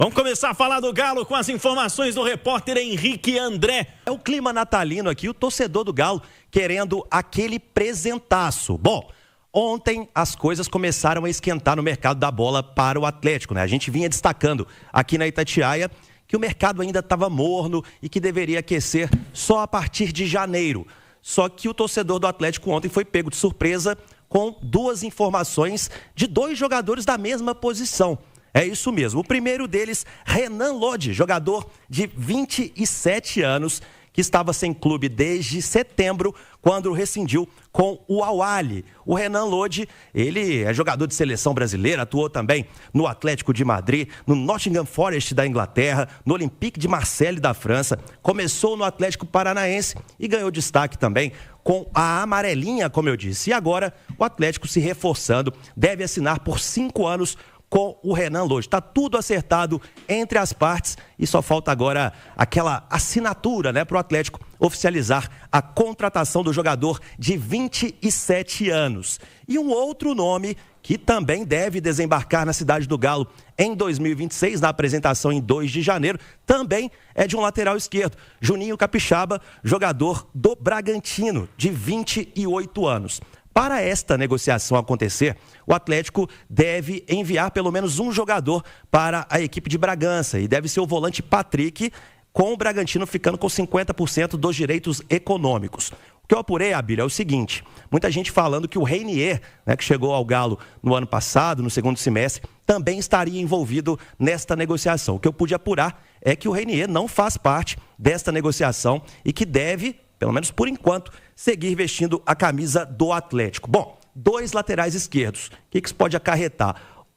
Vamos começar a falar do Galo com as informações do repórter Henrique André. É o clima natalino aqui, o torcedor do Galo querendo aquele presentaço. Bom, ontem as coisas começaram a esquentar no mercado da bola para o Atlético, né? A gente vinha destacando aqui na Itatiaia que o mercado ainda estava morno e que deveria aquecer só a partir de janeiro. Só que o torcedor do Atlético ontem foi pego de surpresa com duas informações de dois jogadores da mesma posição. É isso mesmo. O primeiro deles, Renan Lodi, jogador de 27 anos, que estava sem clube desde setembro, quando rescindiu com o Al-Ahly. O Renan Lodi, ele é jogador de seleção brasileira, atuou também no Atlético de Madrid, no Nottingham Forest da Inglaterra, no Olympique de Marseille da França, começou no Atlético Paranaense e ganhou destaque também com a amarelinha, como eu disse. E agora o Atlético se reforçando, deve assinar por 5 anos com o Renan Lodi. Está tudo acertado entre as partes e só falta agora aquela assinatura, né, para o Atlético oficializar a contratação do jogador de 27 anos. E um outro nome que também deve desembarcar na cidade do Galo em 2026, na apresentação em 2 de janeiro, também é de um lateral esquerdo, Juninho Capixaba, jogador do Bragantino, de 28 anos. Para esta negociação acontecer, o Atlético deve enviar pelo menos um jogador para a equipe de Bragança e deve ser o volante Patrick, com o Bragantino ficando com 50% dos direitos econômicos. O que eu apurei, Abílio, é o seguinte: muita gente falando que o Reinier, né, que chegou ao Galo no ano passado, no segundo semestre, também estaria envolvido nesta negociação. O que eu pude apurar é que o Reinier não faz parte desta negociação e que deve, pelo menos por enquanto, seguir vestindo a camisa do Atlético. Bom, 2 laterais esquerdos. O que isso pode acarretar?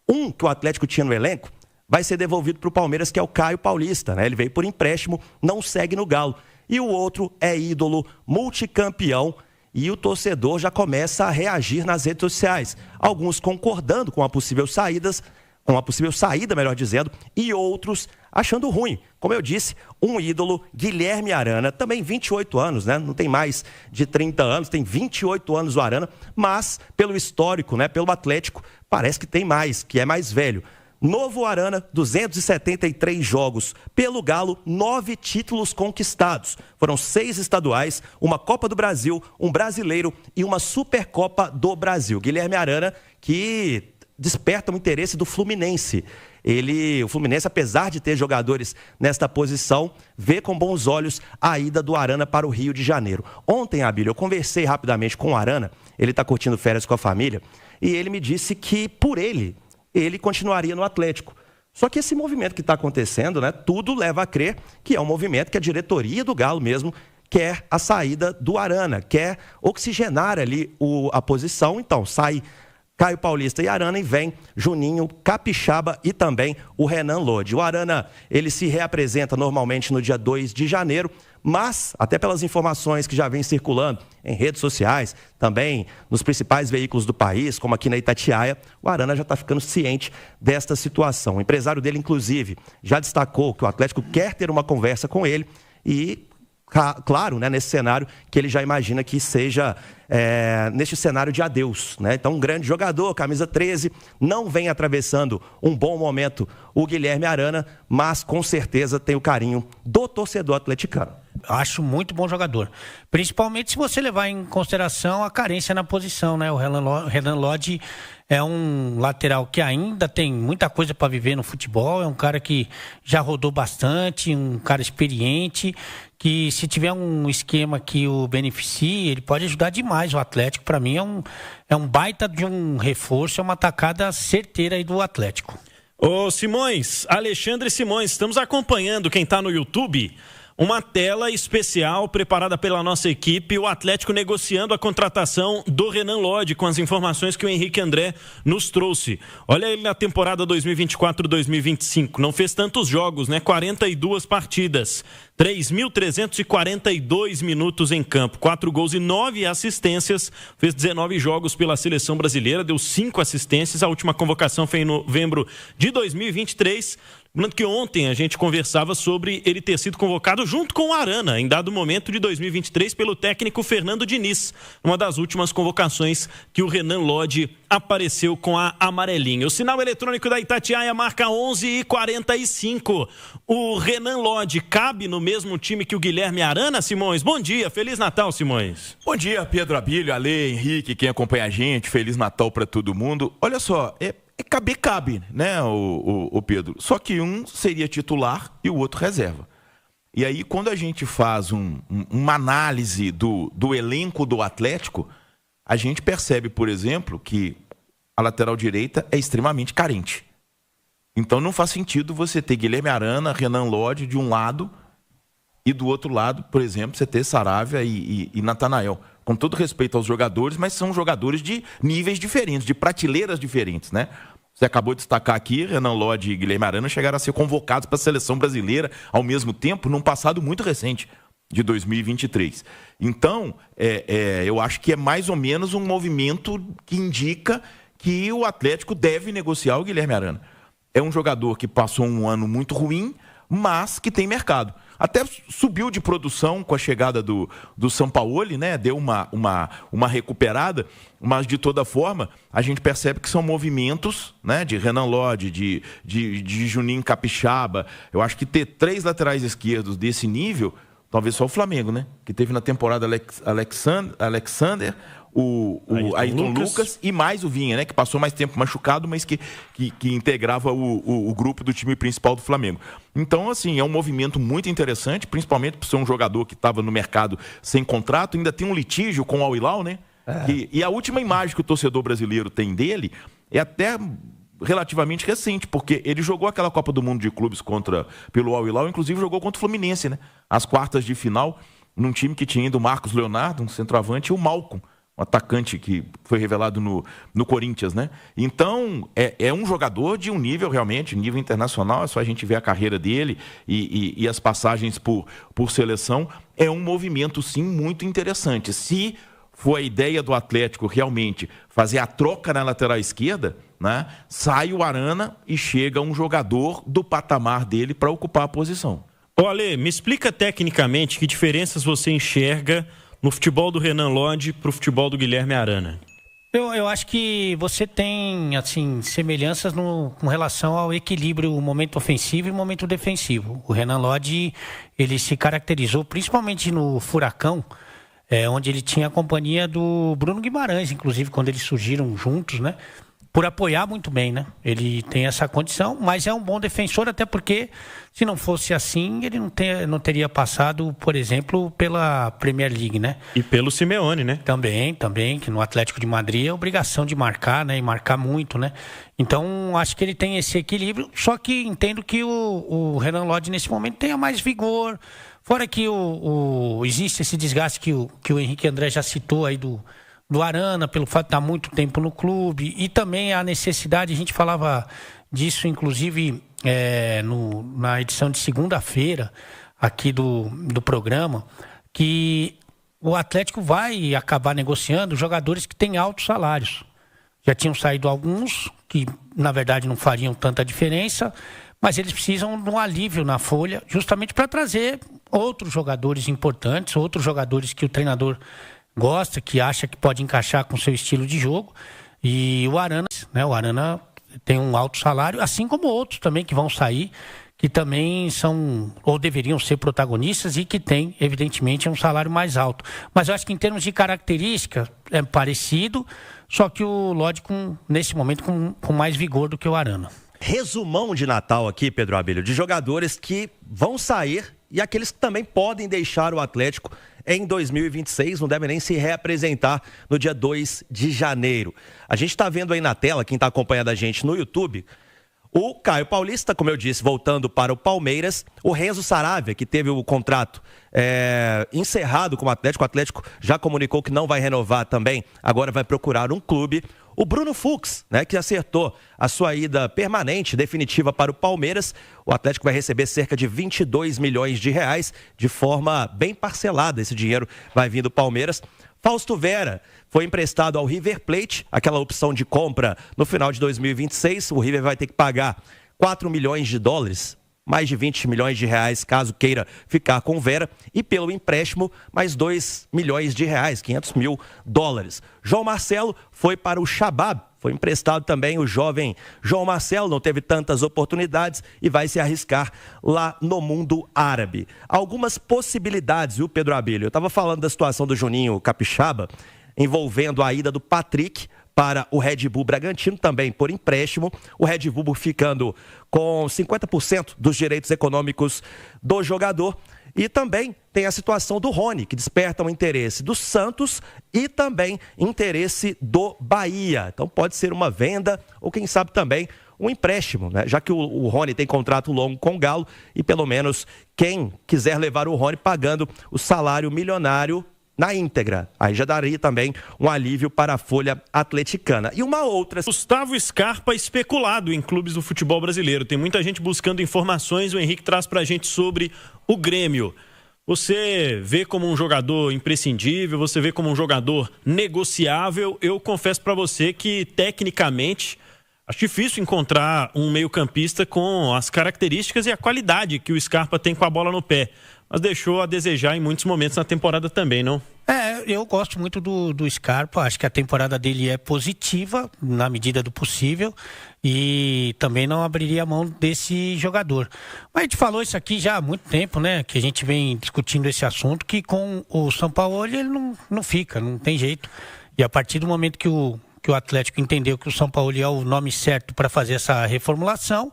Um que o Atlético tinha no elenco vai ser devolvido para o Palmeiras, que é o Caio Paulista, né? Ele veio por empréstimo, não segue no Galo. E o outro é ídolo, multicampeão, e o torcedor já começa a reagir nas redes sociais. Alguns concordando com a possível saída, melhor dizendo, e outros achando ruim. Como eu disse, um ídolo, Guilherme Arana, também 28 anos, né? Não tem mais de 30 anos, tem 28 anos o Arana, mas pelo histórico, né, pelo Atlético, parece que tem mais, que é mais velho. Novo Arana, 273 jogos. Pelo Galo, 9 títulos conquistados. Foram 6 estaduais, uma Copa do Brasil, um Brasileiro e uma Supercopa do Brasil. Guilherme Arana, que desperta o interesse do Fluminense. O Fluminense, apesar de ter jogadores nesta posição, vê com bons olhos a ida do Arana para o Rio de Janeiro. Ontem, Abílio, eu conversei rapidamente com o Arana, ele está curtindo férias com a família, e ele me disse que, por ele continuaria no Atlético. Só que esse movimento que está acontecendo, né, tudo leva a crer que é um movimento que a diretoria do Galo mesmo quer a saída do Arana, quer oxigenar ali a posição. Então, sai Caio Paulista e Arana e vem Juninho Capixaba e também o Renan Lodi. O Arana, ele se reapresenta normalmente no dia 2 de janeiro, mas, até pelas informações que já vêm circulando em redes sociais, também nos principais veículos do país, como aqui na Itatiaia, o Arana já está ficando ciente desta situação. O empresário dele, inclusive, já destacou que o Atlético quer ter uma conversa com ele e, claro, né, nesse cenário que ele já imagina que seja neste cenário de adeus, né? Então, um grande jogador, camisa 13, não vem atravessando um bom momento o Guilherme Arana, mas com certeza tem o carinho do torcedor atleticano. Acho muito bom jogador, principalmente se você levar em consideração a carência na posição, né? O Renan Lodi é um lateral que ainda tem muita coisa para viver no futebol, é um cara que já rodou bastante, um cara experiente, que se tiver um esquema que o beneficie, ele pode ajudar demais o Atlético. Para mim é um baita de um reforço, é uma tacada certeira aí do Atlético. Ô Simões, Alexandre Simões, estamos acompanhando quem está no YouTube, uma tela especial preparada pela nossa equipe, o Atlético negociando a contratação do Renan Lodi, com as informações que o Henrique André nos trouxe. Olha ele na temporada 2024-2025, não fez tantos jogos, né? 42 partidas, 3.342 minutos em campo, 4 gols e 9 assistências, fez 19 jogos pela seleção brasileira, deu 5 assistências, a última convocação foi em novembro de 2023, Lembrando que ontem a gente conversava sobre ele ter sido convocado junto com o Arana, em dado momento de 2023, pelo técnico Fernando Diniz, uma das últimas convocações que o Renan Lodge apareceu com a amarelinha. O sinal eletrônico da Itatiaia marca 11h45. O Renan Lodge cabe no mesmo time que o Guilherme Arana, Simões? Bom dia, Feliz Natal, Simões. Bom dia, Pedro Abílio, Ale, Henrique, quem acompanha a gente, Feliz Natal para todo mundo. Olha só, cabe, né, o Pedro? Só que um seria titular e o outro reserva. E aí, quando a gente faz uma análise do elenco do Atlético, a gente percebe, por exemplo, que a lateral direita é extremamente carente. Então não faz sentido você ter Guilherme Arana, Renan Lodge de um lado e do outro lado, por exemplo, você ter Saravia e Natanael. Com todo respeito aos jogadores, mas são jogadores de níveis diferentes, de prateleiras diferentes, né? Você acabou de destacar aqui, Renan Lodge e Guilherme Arana chegaram a ser convocados para a seleção brasileira ao mesmo tempo, num passado muito recente, de 2023. Então, eu acho que é mais ou menos um movimento que indica que o Atlético deve negociar o Guilherme Arana. É um jogador que passou um ano muito ruim, mas que tem mercado. Até subiu de produção com a chegada do Sampaoli, né? Deu uma recuperada, mas de toda forma a gente percebe que são movimentos, né? De Renan Lodge, de Juninho Capixaba. Eu acho que ter 3 laterais esquerdos desse nível, talvez só o Flamengo, né? Que teve na temporada Alexander, o Ayrton Lucas e mais o Vinha, né? Que passou mais tempo machucado, mas que integrava o grupo do time principal do Flamengo. Então, assim, é um movimento muito interessante, principalmente por ser um jogador que estava no mercado sem contrato, ainda tem um litígio com o Al Hilal, né? E a última imagem que o torcedor brasileiro tem dele é até relativamente recente, porque ele jogou aquela Copa do Mundo de Clubes pelo Al Hilal, inclusive jogou contra o Fluminense, né? As quartas de final, num time que tinha ainda o Marcos Leonardo, um centroavante, e o Malcom, um atacante que foi revelado no Corinthians, né? Então, é um jogador de um nível realmente, nível internacional, é só a gente ver a carreira dele e as passagens por seleção. É um movimento, sim, muito interessante. Se for a ideia do Atlético realmente fazer a troca na lateral esquerda, né? Sai o Arana e chega um jogador do patamar dele para ocupar a posição. Ô Ale, me explica tecnicamente que diferenças você enxerga no futebol do Renan Lodge para o futebol do Guilherme Arana. Eu acho que você tem, assim, semelhanças com relação ao equilíbrio, o momento ofensivo e o momento defensivo. O Renan Lodge, ele se caracterizou, principalmente no Furacão, onde ele tinha a companhia do Bruno Guimarães, inclusive, quando eles surgiram juntos, né? Por apoiar muito bem, né? Ele tem essa condição, mas é um bom defensor, até porque, se não fosse assim, ele não teria passado, por exemplo, pela Premier League, né? E pelo Simeone, né? Também, que no Atlético de Madrid é obrigação de marcar, né? E marcar muito, né? Então, acho que ele tem esse equilíbrio, só que entendo que o Renan Lodge, nesse momento, tenha mais vigor. Fora que existe esse desgaste que o Henrique André já citou aí do Arana, pelo fato de estar muito tempo no clube, e também a necessidade, a gente falava disso, inclusive, na edição de segunda-feira aqui do programa, que o Atlético vai acabar negociando jogadores que têm altos salários. Já tinham saído alguns, que na verdade não fariam tanta diferença, mas eles precisam de um alívio na folha, justamente para trazer outros jogadores importantes, outros jogadores que o treinador gosta, que acha que pode encaixar com o seu estilo de jogo. E o Arana, né? O Arana tem um alto salário, assim como outros também que vão sair, que também são ou deveriam ser protagonistas e que têm, evidentemente, um salário mais alto. Mas eu acho que em termos de característica é parecido, só que o Lodge, nesse momento, com mais vigor do que o Arana. Resumão de Natal aqui, Pedro Abílio, de jogadores que vão sair e aqueles que também podem deixar o Atlético em 2026, não devem nem se reapresentar no dia 2 de janeiro. A gente está vendo aí na tela, quem está acompanhando a gente no YouTube, o Caio Paulista, como eu disse, voltando para o Palmeiras, o Renzo Saravia, que teve o contrato encerrado com o Atlético já comunicou que não vai renovar também, agora vai procurar um clube. O Bruno Fux, né, que acertou a sua ida permanente, definitiva para o Palmeiras. O Atlético vai receber cerca de 22 milhões de reais de forma bem parcelada. Esse dinheiro vai vir do Palmeiras. Fausto Vera foi emprestado ao River Plate, aquela opção de compra no final de 2026. O River vai ter que pagar 4 milhões de dólares, mais de 20 milhões de reais, caso queira ficar com o Vera, e pelo empréstimo, mais 2 milhões de reais, 500 mil dólares. João Marcelo foi para o Shabab, foi emprestado também o jovem João Marcelo, não teve tantas oportunidades e vai se arriscar lá no mundo árabe. Algumas possibilidades, viu, Pedro Abílio? Eu estava falando da situação do Juninho Capixaba, envolvendo a ida do Patrick para o Red Bull Bragantino, também por empréstimo. O Red Bull ficando com 50% dos direitos econômicos do jogador. E também tem a situação do Rony, que desperta o interesse do Santos e também interesse do Bahia. Então pode ser uma venda ou quem sabe também um empréstimo, né? Já que o Rony tem contrato longo com o Galo e pelo menos quem quiser levar o Rony pagando o salário milionário na íntegra. Aí já daria também um alívio para a folha atleticana. E uma outra... Gustavo Scarpa especulado em clubes do futebol brasileiro. Tem muita gente buscando informações. O Henrique traz pra gente sobre o Grêmio. Você vê como um jogador imprescindível? Você vê como um jogador negociável? Eu confesso pra você que, tecnicamente, acho difícil encontrar um meio-campista com as características e a qualidade que o Scarpa tem com a bola no pé. Mas deixou a desejar em muitos momentos na temporada também, não? Eu gosto muito do Scarpa, acho que a temporada dele é positiva, na medida do possível, e também não abriria a mão desse jogador. Mas a gente falou isso aqui já há muito tempo, né, que a gente vem discutindo esse assunto, que com o Sampaoli ele não fica, não tem jeito. E a partir do momento que o Atlético entendeu que o Sampaoli é o nome certo para fazer essa reformulação,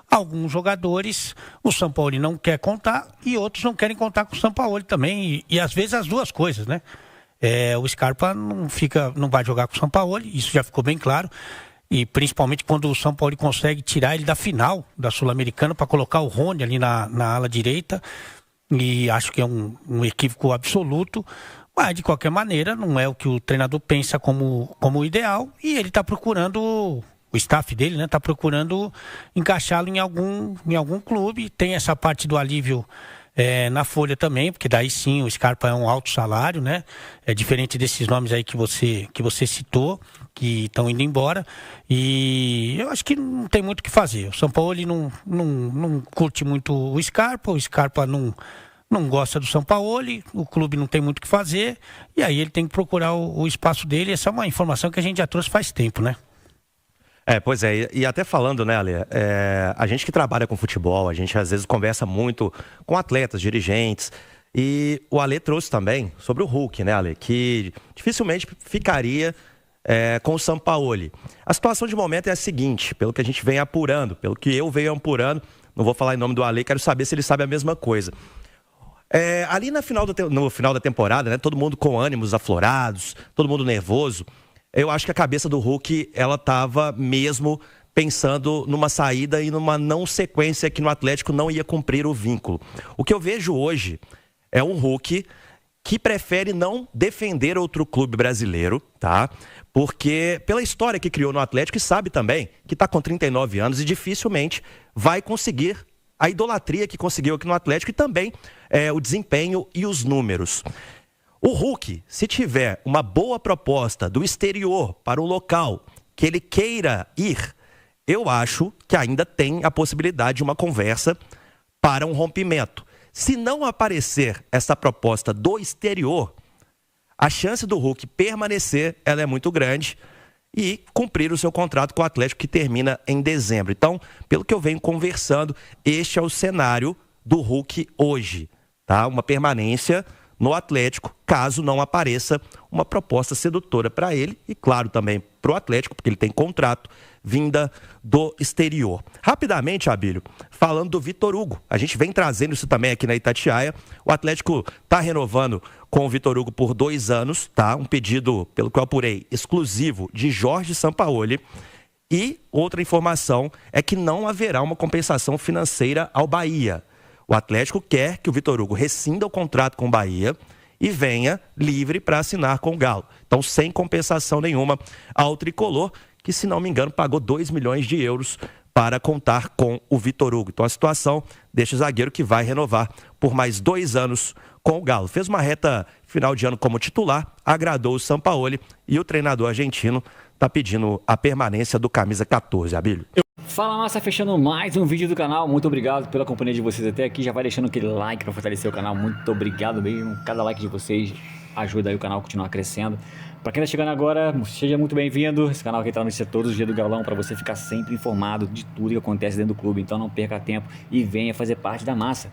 alguns jogadores o Sampaoli não quer contar e outros não querem contar com o Sampaoli também. E às vezes as duas coisas, né? O Scarpa não vai jogar com o Sampaoli, isso já ficou bem claro. E principalmente quando o Sampaoli consegue tirar ele da final da Sul-Americana para colocar o Rony ali na ala direita. E acho que é um equívoco absoluto. Mas, de qualquer maneira, não é o que o treinador pensa como ideal. E ele está procurando... O staff dele, né, está procurando encaixá-lo em algum clube. Tem essa parte do alívio na folha também, porque daí sim o Scarpa é um alto salário, né? É diferente desses nomes aí que você citou, que estão indo embora. E eu acho que não tem muito o que fazer. O Sampaoli não curte muito o Scarpa não gosta do Sampaoli, o clube não tem muito o que fazer, e aí ele tem que procurar o espaço dele. Essa é uma informação que a gente já trouxe faz tempo, né? Pois é, e até falando, né, Ale, a gente que trabalha com futebol, a gente às vezes conversa muito com atletas, dirigentes, e o Ale trouxe também sobre o Hulk, né, Ale, que dificilmente ficaria com o Sampaoli. A situação de momento é a seguinte, pelo que a gente vem apurando, pelo que eu venho apurando, não vou falar em nome do Ale, quero saber se ele sabe a mesma coisa. Ali no final da temporada, né, todo mundo com ânimos aflorados, todo mundo nervoso, eu acho que a cabeça do Hulk, ela estava mesmo pensando numa saída e numa não sequência que no Atlético não ia cumprir o vínculo. O que eu vejo hoje é um Hulk que prefere não defender outro clube brasileiro, tá? Porque pela história que criou no Atlético, e sabe também que está com 39 anos e dificilmente vai conseguir a idolatria que conseguiu aqui no Atlético e também o desempenho e os números. O Hulk, se tiver uma boa proposta do exterior para um local que ele queira ir, eu acho que ainda tem a possibilidade de uma conversa para um rompimento. Se não aparecer essa proposta do exterior, a chance do Hulk permanecer ela é muito grande e cumprir o seu contrato com o Atlético que termina em dezembro. Então, pelo que eu venho conversando, este é o cenário do Hulk hoje, tá? Uma permanência no Atlético, caso não apareça uma proposta sedutora para ele e, claro, também para o Atlético, porque ele tem contrato vinda do exterior. Rapidamente, Abílio, falando do Vitor Hugo, a gente vem trazendo isso também aqui na Itatiaia. O Atlético está renovando com o Vitor Hugo por 2 anos, tá? Um pedido, pelo que eu apurei, exclusivo de Jorge Sampaoli. E outra informação é que não haverá uma compensação financeira ao Bahia. O Atlético quer que o Vitor Hugo rescinda o contrato com o Bahia e venha livre para assinar com o Galo. Então, sem compensação nenhuma ao tricolor, que, se não me engano, pagou 2 milhões de euros para contar com o Vitor Hugo. Então, a situação deste zagueiro que vai renovar por mais 2 anos com o Galo. Fez uma reta final de ano como titular, agradou o Sampaoli e o treinador argentino está pedindo a permanência do camisa 14, Abílio. Fala, massa, fechando mais um vídeo do canal. Muito obrigado pela companhia de vocês até aqui. Já vai deixando aquele like para fortalecer o canal. Muito obrigado mesmo. Cada like de vocês ajuda aí o canal a continuar crescendo. Para quem está chegando agora, seja muito bem-vindo. Esse canal aqui está notícia todos os dias do Galão para você ficar sempre informado de tudo que acontece dentro do clube. Então não perca tempo e venha fazer parte da massa.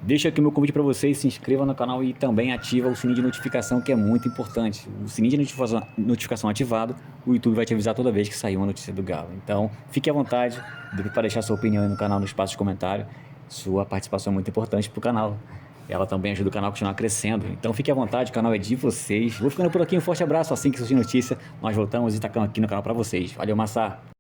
Deixa aqui o meu convite para vocês, se inscreva no canal e também ativa o sininho de notificação, que é muito importante. O sininho de notificação ativado, o YouTube vai te avisar toda vez que sair uma notícia do Galo. Então, fique à vontade para deixar sua opinião aí no canal, no espaço de comentário. Sua participação é muito importante para o canal. Ela também ajuda o canal a continuar crescendo. Então, fique à vontade, o canal é de vocês. Vou ficando por aqui, um forte abraço. Assim que surgir notícia, nós voltamos e tacamos aqui no canal para vocês. Valeu, massa!